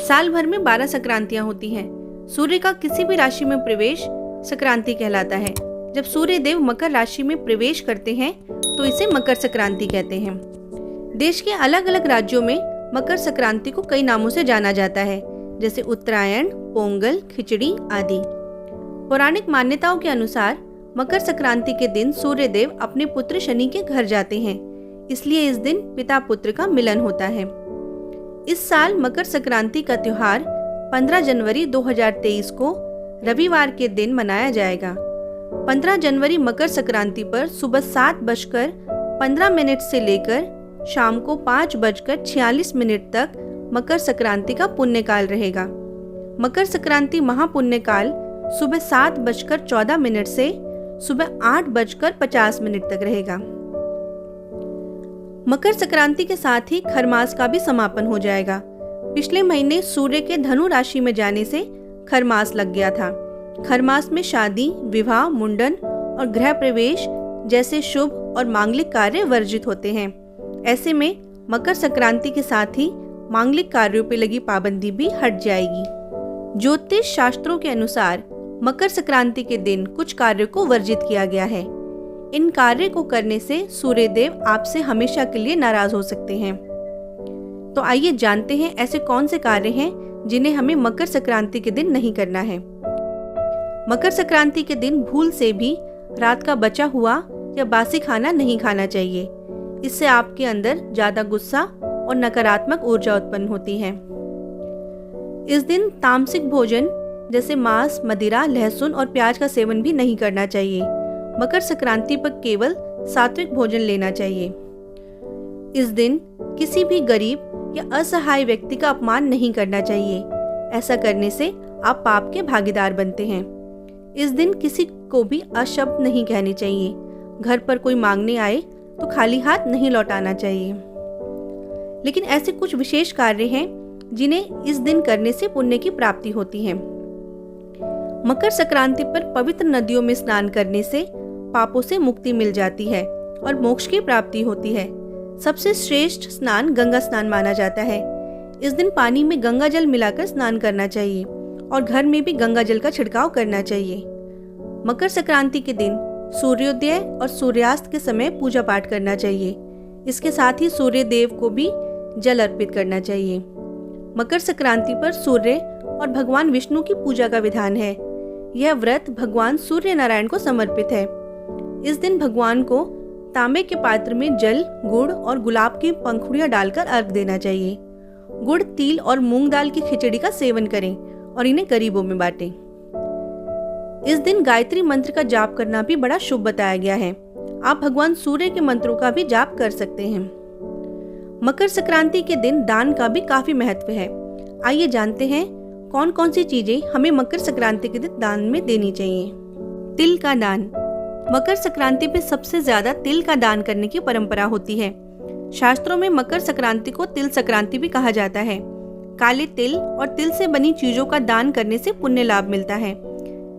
साल भर में 12 संक्रांतियां होती हैं। सूर्य का किसी भी राशि में प्रवेश संक्रांति कहलाता है। जब सूर्य देव मकर राशि में प्रवेश करते हैं तो इसे मकर संक्रांति कहते हैं। देश के अलग अलग राज्यों में मकर संक्रांति को कई नामों से जाना जाता है, जैसे उत्तरायण, पोंगल, खिचड़ी आदि। पौराणिक मान्यताओं के अनुसार मकर संक्रांति के दिन सूर्य देव अपने पुत्र शनि के घर जाते हैं, इसलिए इस दिन पिता पुत्र का मिलन होता है। इस साल मकर संक्रांति का त्योहार 15 जनवरी 2023 को रविवार के दिन मनाया जाएगा। 15 जनवरी मकर संक्रांति पर सुबह 7:15 से लेकर शाम को 5:46 तक मकर संक्रांति का पुण्यकाल रहेगा। मकर संक्रांति महापुण्यकाल सुबह 7:14 से सुबह 8:50 तक रहेगा। मकर संक्रांति के साथ ही खरमास का भी समापन हो जाएगा। पिछले महीने सूर्य के धनु राशि में जाने से खरमास लग गया था। खरमास में शादी, विवाह, मुंडन और गृह प्रवेश जैसे शुभ और मांगलिक कार्य वर्जित होते हैं। ऐसे में मकर संक्रांति के साथ ही मांगलिक कार्यों पर लगी पाबंदी भी हट जाएगी। ज्योतिष शास्त्रों के अनुसार मकर संक्रांति के दिन कुछ कार्यों को वर्जित किया गया है। इन कार्य को करने से सूर्य देव आपसे हमेशा के लिए नाराज हो सकते हैं। तो आइए जानते हैं ऐसे कौन से कार्य हैं जिन्हें हमें मकर संक्रांति के दिन नहीं करना है। मकर संक्रांति के दिन भूल से भी रात का बचा हुआ या बासी खाना नहीं खाना चाहिए। इससे आपके अंदर ज्यादा गुस्सा और नकारात्मक ऊर्जा उत्पन्न होती है। इस दिन तामसिक भोजन जैसे मांस, मदिरा, लहसुन और प्याज का सेवन भी नहीं करना चाहिए। मकर संक्रांति पर केवल सात्विक भोजन लेना चाहिए। इस दिन किसी भी गरीब या असहाय व्यक्ति का अपमान नहीं करना चाहिए। ऐसा करने से आप पाप के भागीदार बनते हैं। इस दिन किसी को भी अशब्द नहीं कहने चाहिए। घर पर कोई मांगने आए तो खाली हाथ नहीं लौटाना चाहिए। लेकिन ऐसे कुछ विशेष कार्य हैं जिन्हें इस दिन करने से पुण्य की प्राप्ति होती है। मकर संक्रांति पर पवित्र नदियों में स्नान करने से पापों से मुक्ति मिल जाती है और मोक्ष की प्राप्ति होती है। सबसे श्रेष्ठ स्नान गंगा स्नान माना जाता है। इस दिन पानी में गंगा जल मिलाकर स्नान करना चाहिए और घर में भी गंगा जल का छिड़काव करना चाहिए। मकर संक्रांति के दिन सूर्योदय और सूर्यास्त के समय पूजा पाठ करना चाहिए। इसके साथ ही सूर्य देव को भी जल अर्पित करना चाहिए। मकर संक्रांति पर सूर्य और भगवान विष्णु की पूजा का विधान है। यह व्रत भगवान सूर्य नारायण को समर्पित है। इस दिन भगवान को तांबे के पात्र में जल, गुड़ और गुलाब की पंखुड़ियां डालकर अर्घ देना चाहिए। गुड़, तिल और मूंग दाल की खिचड़ी का सेवन करें और इन्हें गरीबों में बांटें। इस दिन गायत्री मंत्र का जाप करना भी बड़ा शुभ बताया गया है। आप भगवान सूर्य के मंत्रों का भी जाप कर सकते हैं। मकर संक्रांति के दिन दान का भी काफी महत्व है। आइए जानते हैं कौन कौन सी चीजें हमें मकर संक्रांति के दिन दान में देनी चाहिए। तिल का दान। मकर संक्रांति पे सबसे ज्यादा तिल का दान करने की परंपरा होती है। शास्त्रों में मकर संक्रांति को तिल संक्रांति भी कहा जाता है। काले तिल और तिल से बनी चीजों का दान करने से पुण्य लाभ मिलता है।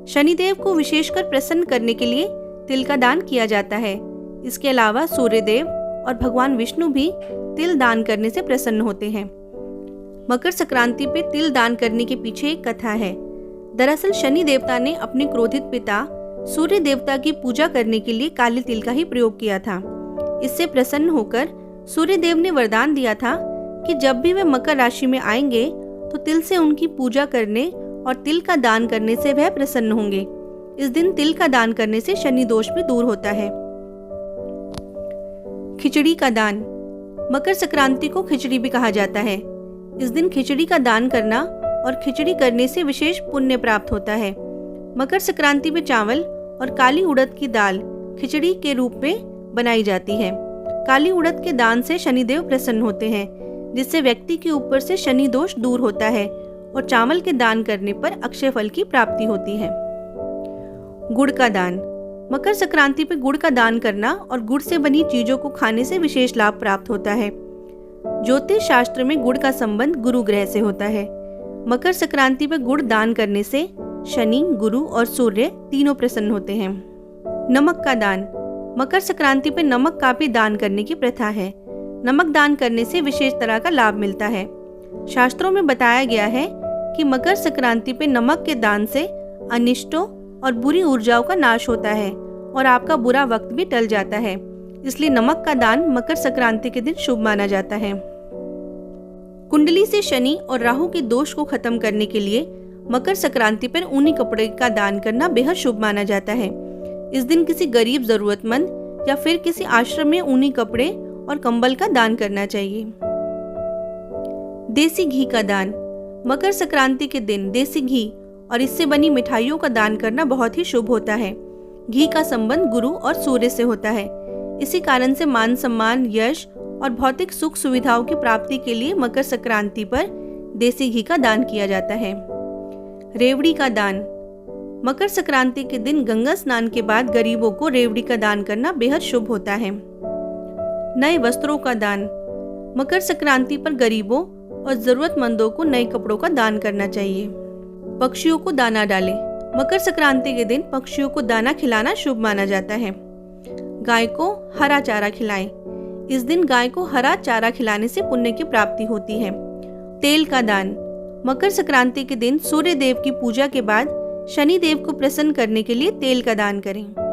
शनिदेव को विशेषकर प्रसन्न करने के लिए तिल का दान किया जाता है। इसके अलावा सूर्यदेव और भगवान विष्णु भी तिल दान करने से प्रसन्न होते हैं। मकर संक्रांति पे तिल दान करने के पीछे एक कथा है। दरअसल शनि देवता ने अपने क्रोधित पिता सूर्य देवता की पूजा करने के लिए काले तिल का ही प्रयोग किया था। इससे प्रसन्न होकर सूर्य देव ने वरदान दिया था कि जब भी वे मकर राशि में आएंगे तो तिल से उनकी पूजा करने और तिल का दान करने से वह प्रसन्न होंगे। इस दिन तिल का दान करने से शनि दोष भी दूर होता है। खिचड़ी का दान। मकर संक्रांति को खिचड़ी भी कहा जाता है। इस दिन खिचड़ी का दान करना और खिचड़ी करने से विशेष पुण्य प्राप्त होता है। मकर संक्रांति में चावल और काली उड़द की दाल खिचड़ी के रूप में बनाई जाती है। काली उड़द के दान से शनिदेव प्रसन्न होते हैं, जिससे व्यक्ति के ऊपर से शनि दोष दूर होता है और चावल के दान करने पर अक्षय फल की प्राप्ति होती है। गुड़ का दान। मकर संक्रांति पर गुड़ का दान करना और गुड़ से बनी चीजों को खाने से विशेष लाभ प्राप्त होता है। ज्योतिष शास्त्र में गुड़ का संबंध गुरु ग्रह से होता है। मकर संक्रांति पर गुड़ दान करने से शनि, गुरु और सूर्य तीनों प्रसन्न होते हैं। नमक का दान। मकर संक्रांति पर नमक का भी दान करने की प्रथा है। नमक दान करने से विशेष तरह का लाभ मिलता है। शास्त्रों में बताया गया है कि मकर संक्रांति पे नमक के दान से अनिष्टों और बुरी ऊर्जाओं का नाश होता है और आपका बुरा वक्त भी टल जाता है। इसलिए नमक का दान मकर संक्रांति के दिन शुभ माना जाता है। कुंडली से शनि और राहु के दोष को खत्म करने के लिए मकर संक्रांति पर ऊनी कपड़े का दान करना बेहद शुभ माना जाता है। इस दिन किसी गरीब जरूरतमंद या फिर किसी आश्रम में ऊनी कपड़े और कंबल का दान करना चाहिए। देसी घी का दान। मकर संक्रांति के दिन देसी घी और इससे बनी मिठाइयों का दान करना बहुत ही शुभ होता है। घी का संबंध गुरु और सूर्य से होता है। इसी कारण से मान सम्मान, यश और भौतिक सुख सुविधाओं की प्राप्ति के लिए मकर संक्रांति पर देसी घी का दान किया जाता है। रेवड़ी का दान। मकर संक्रांति के दिन गंगा स्नान के बाद गरीबों को रेवड़ी का दान करना बेहद शुभ होता है। नए वस्त्रों का दान। मकर संक्रांति पर गरीबों और जरूरतमंदों को नए कपड़ों का दान करना चाहिए। पक्षियों को दाना डालें। मकर संक्रांति के दिन पक्षियों को दाना खिलाना शुभ माना जाता है। गाय को हरा चारा खिलाएं। इस दिन गाय को हरा चारा खिलाने से पुण्य की प्राप्ति होती है। तेल का दान। मकर संक्रांति के दिन सूर्य देव की पूजा के बाद शनि देव को प्रसन्न करने के लिए तेल का दान करें।